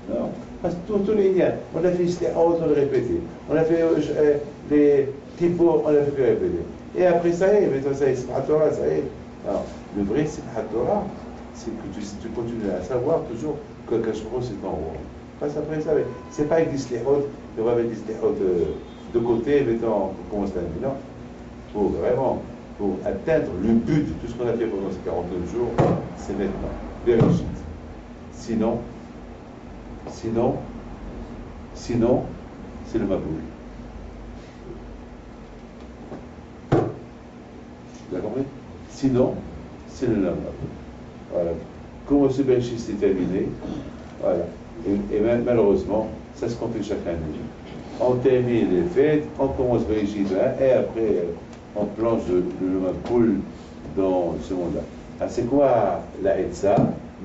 Non, parce que tous les liens, on a fait les on l'a répété. On a fait les typos, on l'a fait que répéter. Et après ça y est, maintenant ça y est, Simchat Torah, ça y est. Alors, le vrai Simchat Torah, c'est que tu continues à savoir toujours que Kashmir c'est en haut. Parce après ça, c'est pas avec des sléhot, on va mettre des sléhot de côté, mettons, on commence la nuit. Non, pour atteindre le but de tout ce qu'on a fait pendant ces 49 jours, c'est maintenant. Vérifie. Sinon, c'est le Maboul. Vous avez compris? Sinon, c'est le Maboul. Voilà. Comme ce Bereshit c'est terminé, voilà. Et malheureusement, c'est ce qu'on fait chaque année. On termine les fêtes, on commence Bereshit et après, on plonge le Maboul dans ce monde-là. Ah, c'est quoi la Etza,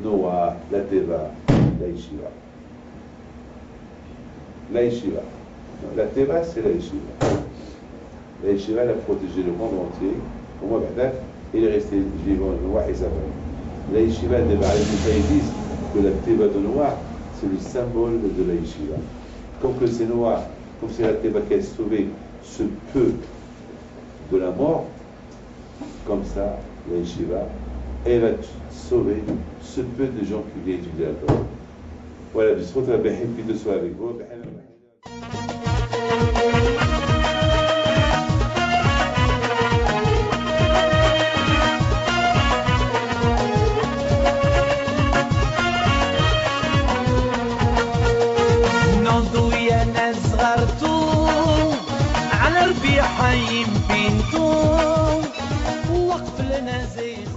Noah, la Teva, la Yeshiva? La Yeshiva. La Teva, c'est la Yeshiva. La Yeshiva, elle a protégé le monde entier. Au moins, il est resté vivant, Noah et sa femme. La Yeshiva, ils disent que la Teva de Noah, c'est le symbole de la Yeshiva. Comme que c'est Noah, comme c'est la Teva qui a sauvé ce peu de la mort, comme ça, la Yeshiva, elle va sauver ce peu de gens qui viennent étudier la Torah. Voilà, je souhaite de soir avec vous. نضوي انا صغرتو على ربيع حي بنتو وقف لنا زين